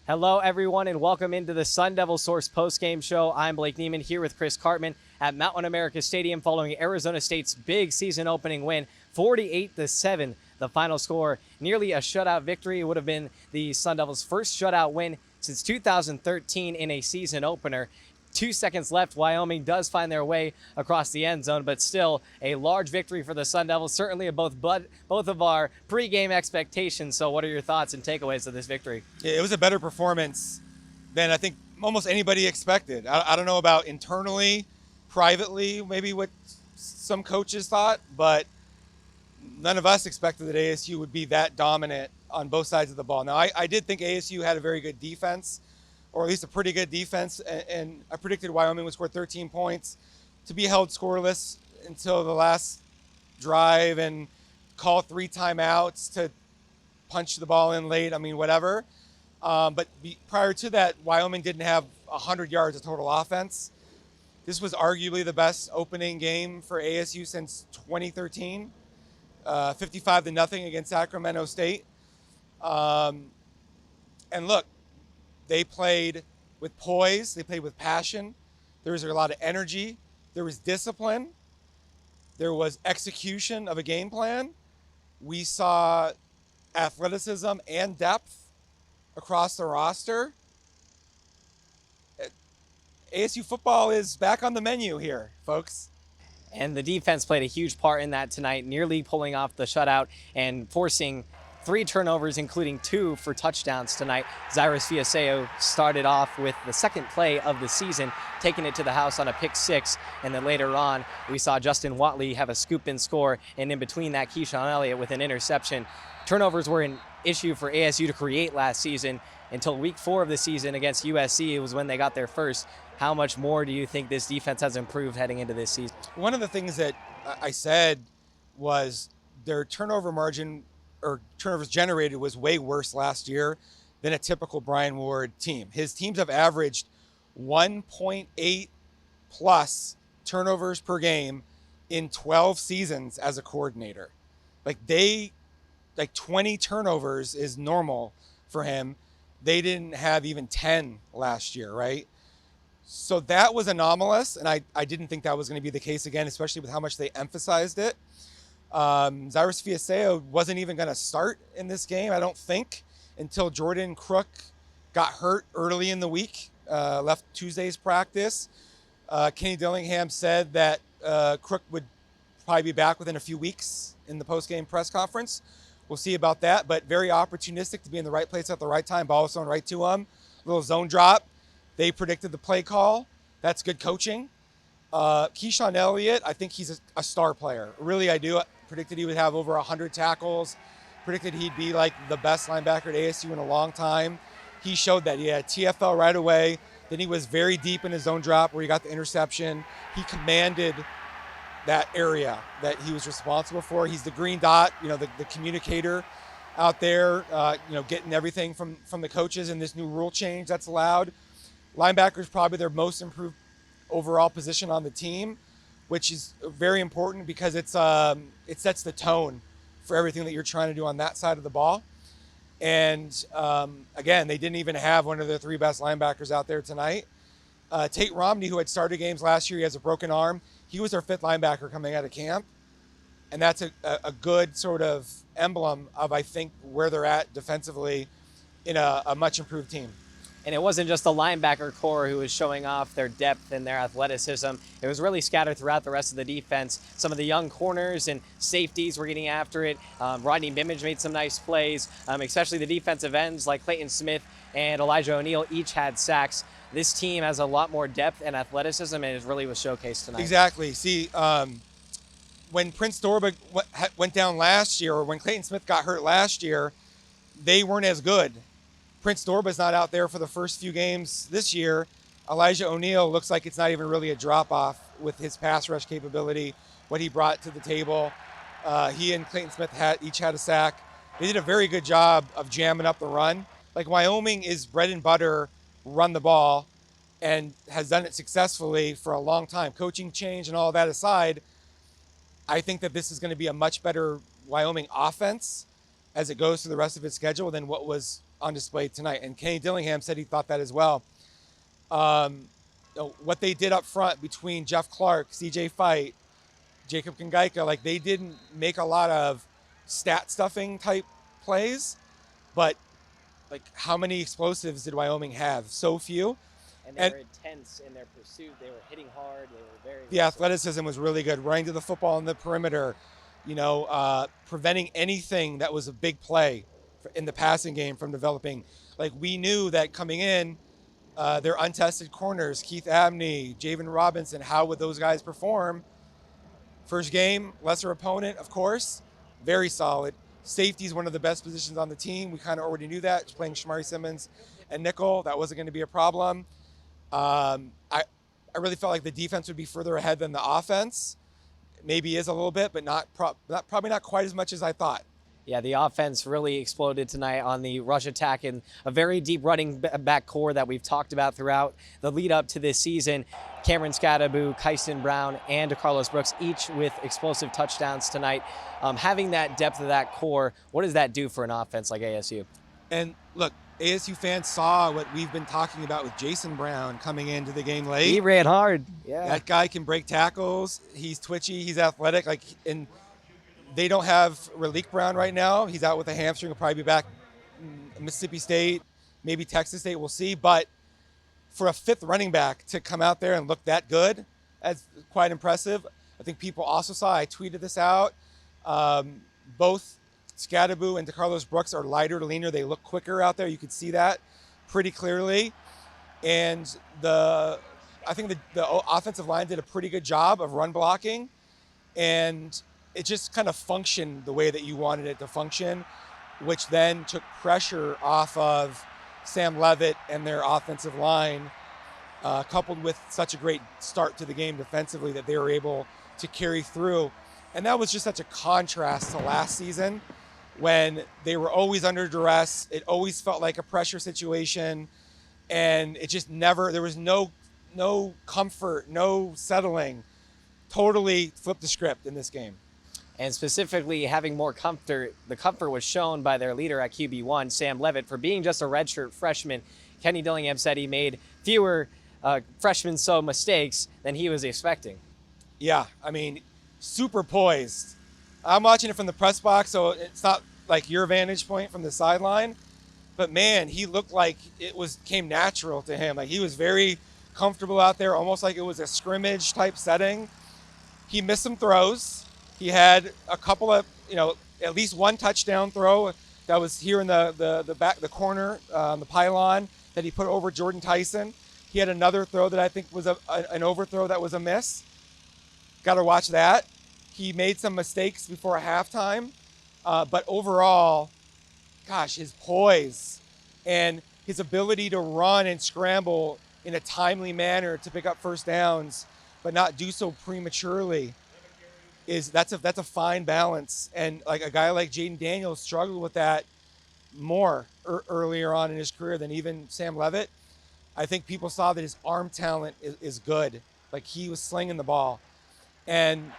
Hello, everyone, and welcome into the SunDevilSource Postgame Show. I'm Blake Neiman here with Chris Cartman at Mountain America Stadium following Arizona State's big season opening win, 48-7. The final score, nearly a shutout victory. It would have been the Sun Devils' first shutout win since 2013 in a season opener. 2 seconds left. Wyoming does find their way across the end zone, but still a large victory for the Sun Devils, certainly above both of our pregame expectations. So what are your thoughts and takeaways of this victory? It was a better performance than I think almost anybody expected. I don't know about internally, privately, maybe what some coaches thought, but none of us expected that ASU would be that dominant on both sides of the ball. Now, I did think ASU had a very good defense, or at least a pretty good defense, and I predicted Wyoming would score 13 points to be held scoreless until the last drive and call 3 timeouts to punch the ball in late. I mean, whatever. But prior to that, Wyoming didn't have 100 yards of total offense. This was arguably the best opening game for ASU since 2013, 55-0 against Sacramento State. And look, they played with poise. They played with passion. There was a lot of energy. There was discipline. There was execution of a game plan. We saw athleticism and depth across the roster. ASU football is back on the menu here, folks. And the defense played a huge part in that tonight, nearly pulling off the shutout and forcing 3 turnovers, including 2 for touchdowns tonight. Cyrus Fiaseo started off with the second play of the season, taking it to the house on a pick 6. And then later on, we saw Justin Watley have a scoop and score. And in between that, Keyshawn Elliott with an interception. Turnovers were an issue for ASU to create last season until week 4 of the season against USC. It was when they got their first. How much more do you think this defense has improved heading into this season? One of the things that I said was their turnover margin or turnovers generated was way worse last year than a typical Brian Ward team. His teams have averaged 1.8 plus turnovers per game in 12 seasons as a coordinator. Like 20 turnovers is normal for him. They didn't have even 10 last year, right? So that was anomalous, and I didn't think that was going to be the case again, especially with how much they emphasized it. Cyrus Fiaseo wasn't even going to start in this game, I don't think, until Jordan Crook got hurt early in the week, left Tuesday's practice. Kenny Dillingham said that Crook would probably be back within a few weeks in the post-game press conference. We'll see about that, but very opportunistic to be in the right place at the right time. Ball was thrown right to him. Little zone drop. They predicted the play call. That's good coaching. Keyshawn Elliott, I think he's a star player. Really, I do. I predicted he would have over 100 tackles. Predicted he'd be like the best linebacker at ASU in a long time. He showed that. He had TFL right away. Then he was very deep in his zone drop where he got the interception. He commanded that area that he was responsible for. He's the green dot, the communicator out there, getting everything from the coaches in this new rule change that's allowed. Linebacker is probably their most improved overall position on the team, which is very important because it sets the tone for everything that you're trying to do on that side of the ball. And again, they didn't even have one of the 3 best linebackers out there tonight. Tate Romney, who had started games last year, he has a broken arm. He was our 5th linebacker coming out of camp. And that's a good sort of emblem of, I think, where they're at defensively in a much improved team. And it wasn't just the linebacker core who was showing off their depth and their athleticism. It was really scattered throughout the rest of the defense. Some of the young corners and safeties were getting after it. Rodney Bimage made some nice plays, especially the defensive ends like Clayton Smith and Elijah O'Neal each had sacks. This team has a lot more depth and athleticism, and it really was showcased tonight. Exactly. See, when Prince Dorba went down last year, or when Clayton Smith got hurt last year, they weren't as good. Prince Dorba's not out there for the first few games this year. Elijah O'Neal looks like it's not even really a drop-off with his pass rush capability, what he brought to the table. He and Clayton Smith each had a sack. They did a very good job of jamming up the run. Like, Wyoming is bread and butter, run the ball, and has done it successfully for a long time. Coaching change and all that aside, I think that this is going to be a much better Wyoming offense as it goes through the rest of its schedule than what was on display tonight. And Kenny Dillingham said he thought that as well. What they did up front between Jeff Clark, CJ Fight, Jacob Kangaika, like they didn't make a lot of stat stuffing type plays, but like how many explosives did Wyoming have? So few. And they were intense in their pursuit. They were hitting hard. They were very The athleticism was really good. Running to the football on the perimeter, preventing anything that was a big play in the passing game from developing. Like we knew that coming in, their untested corners, Keith Abney, Javen Robinson, how would those guys perform? First game, lesser opponent, of course, very solid. Safety is one of the best positions on the team. We kind of already knew that, playing Shamari Simmons and nickel. That wasn't going to be a problem. I really felt like the defense would be further ahead than the offense. Maybe is a little bit, but probably not quite as much as I thought. Yeah, the offense really exploded tonight on the rush attack and a very deep running back core that we've talked about throughout the lead up to this season. Cameron Scadaboo, Kyson Brown, and DeCarlos Brooks, each with explosive touchdowns tonight. Having that depth of that core, what does that do for an offense like ASU? And look, ASU fans saw what we've been talking about with Jason Brown coming into the game late. He ran hard. Yeah. That guy can break tackles. He's twitchy. He's athletic. And they don't have Raleek Brown right now. He's out with a hamstring. He'll probably be back Mississippi State, maybe Texas State. We'll see. But for a fifth running back to come out there and look that good, that's quite impressive. I think people also saw, I tweeted this out, both Scadaboo and DeCarlos Brooks are lighter, leaner. They look quicker out there. You could see that pretty clearly. And I think the offensive line did a pretty good job of run blocking. And it just kind of functioned the way that you wanted it to function, which then took pressure off of Sam Levitt and their offensive line, coupled with such a great start to the game defensively that they were able to carry through. And that was just such a contrast to last season when they were always under duress. It always felt like a pressure situation, and it just never, there was no comfort, no settling. Totally flipped the script in this game. And specifically having more comfort, the comfort was shown by their leader at QB1, Sam Levitt, for being just a redshirt freshman. Kenny Dillingham said he made fewer freshmen mistakes than he was expecting. Yeah, I mean, super poised. I'm watching it from the press box, so it's not like your vantage point from the sideline. But man, he looked like came natural to him. Like he was very comfortable out there, almost like it was a scrimmage type setting. He missed some throws. He had a couple of, at least one touchdown throw that was here in the back, the corner, the pylon that he put over Jordan Tyson. He had another throw that I think was an overthrow that was a miss. Got to watch that. He made some mistakes before halftime, but overall, gosh, his poise and his ability to run and scramble in a timely manner to pick up first downs, but not do so prematurely. That's a fine balance, and like a guy like Jaden Daniels struggled with that more earlier on in his career than even Sam Levitt. I think people saw that his arm talent is good. Like he was slinging the ball, and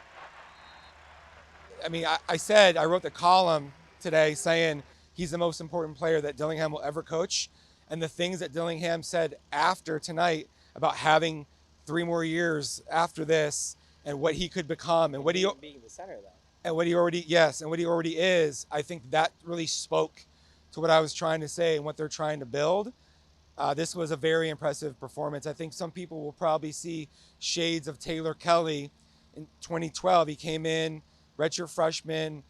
I mean, I wrote the column today saying he's the most important player that Dillingham will ever coach, and the things that Dillingham said after tonight about having 3 more years after this. And what he could become, and what he being the center though, and what he already is, I think that really spoke to what I was trying to say and what they're trying to build. This was a very impressive performance. I think some people will probably see shades of Taylor Kelly in 2012. He came in, redshirt freshman,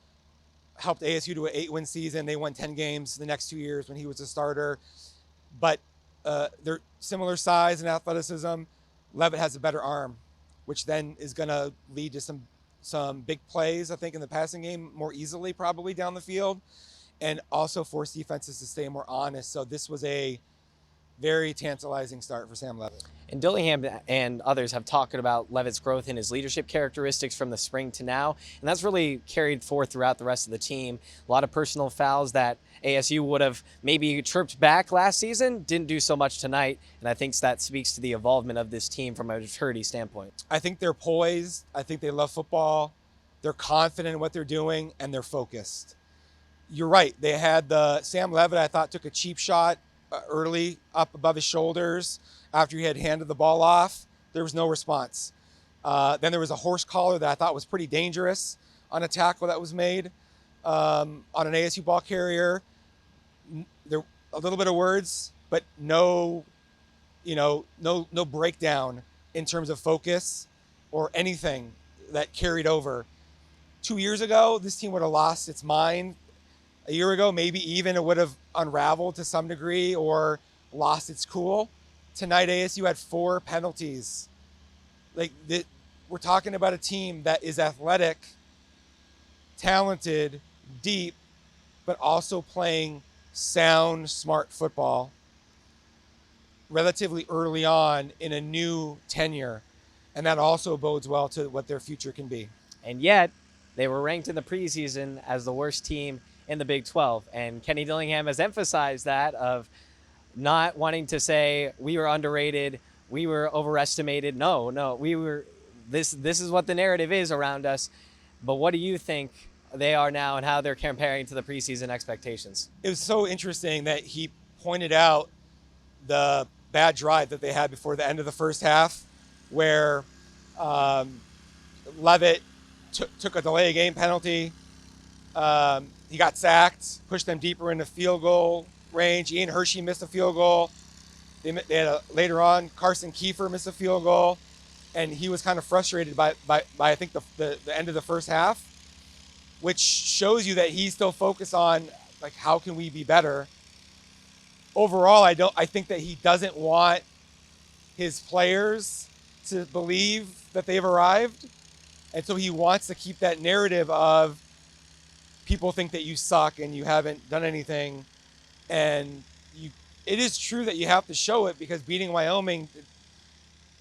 helped ASU to an 8-win season. They won 10 games the next 2 years when he was a starter. But they're similar size and athleticism. Levitt has a better arm, which then is going to lead to some big plays, I think, in the passing game more easily probably down the field, and also force defenses to stay more honest. So this was a very tantalizing start for Sam Levitt. And Dillingham and others have talked about Levitt's growth in his leadership characteristics from the spring to now, and that's really carried forth throughout the rest of the team. A lot of personal fouls that ASU would have maybe chirped back last season, didn't do so much tonight, and I think that speaks to the involvement of this team from a maturity standpoint. I think they're poised. I think they love football. They're confident in what they're doing, and they're focused. you're right. They had Sam Levitt, I thought, took a cheap shot early up above his shoulders after he had handed the ball off. There was no response. Then there was a horse collar that I thought was pretty dangerous on a tackle that was made on an ASU ball carrier. There a little bit of words, but no breakdown in terms of focus or anything that carried over. 2 years ago, this team would have lost its mind. A year ago, maybe even it would have unraveled to some degree or lost its cool. Tonight, ASU had 4 penalties. We're talking about a team that is athletic, talented, deep, but also playing sound, smart football relatively early on in a new tenure. And that also bodes well to what their future can be. And yet, they were ranked in the preseason as the worst team in the Big 12. And Kenny Dillingham has emphasized that, of not wanting to say we were underrated, we were overestimated. No, we were. This is what the narrative is around us. But what do you think they are now and how they're comparing to the preseason expectations? It was so interesting that he pointed out the bad drive that they had before the end of the first half, where Levitt took a delay of game penalty. He got sacked, pushed them deeper into field goal range. Ian Hershey missed a field goal. They had later on, Carson Kiefer missed a field goal. And he was kind of frustrated by I think the end of the first half, which shows you that he's still focused on, like, how can we be better? Overall, I think that he doesn't want his players to believe that they've arrived. And so he wants to keep that narrative of people think that you suck and you haven't done anything. And it is true that you have to show it, because beating Wyoming, it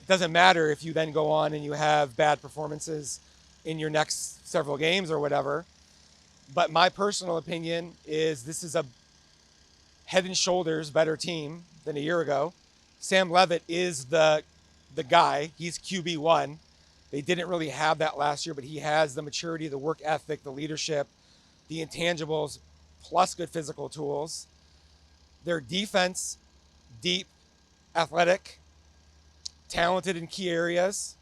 doesn't matter if you then go on and you have bad performances in your next several games or whatever. But my personal opinion is this is a head and shoulders better team than a year ago. Sam Levitt is the guy. He's QB1. They didn't really have that last year, but he has the maturity, the work ethic, the leadership, the intangibles, plus good physical tools. Their defense, deep, athletic, talented in key areas,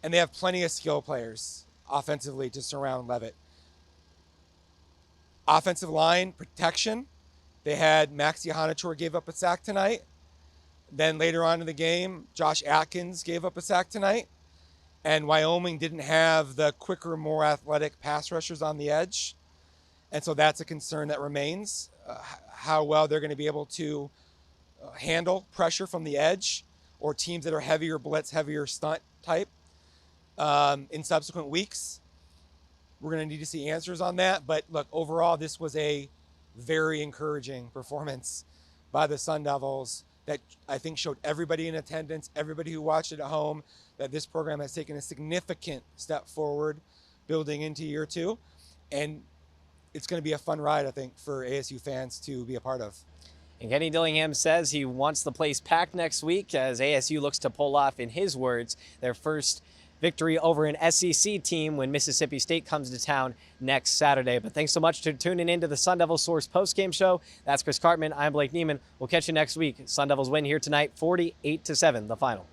and they have plenty of skill players offensively to surround Levitt. Offensive line protection, they had Max Yohanator gave up a sack tonight. Then later on in the game, Josh Atkins gave up a sack tonight. And Wyoming didn't have the quicker, more athletic pass rushers on the edge. And so that's a concern that remains, how well they're going to be able to handle pressure from the edge, or teams that are heavier blitz, heavier stunt type in subsequent weeks. We're going to need to see answers on that. But look, overall, this was a very encouraging performance by the Sun Devils that I think showed everybody in attendance, everybody who watched it at home, that this program has taken a significant step forward building into year 2. And it's going to be a fun ride, I think, for ASU fans to be a part of. And Kenny Dillingham says he wants the place packed next week as ASU looks to pull off, in his words, their first victory over an SEC team when Mississippi State comes to town next Saturday. But thanks so much for tuning into the SunDevilSource Postgame Show. That's Chris Cartman. I'm Blake Neiman. We'll catch you next week. Sun Devils win here tonight, 48-7, the final.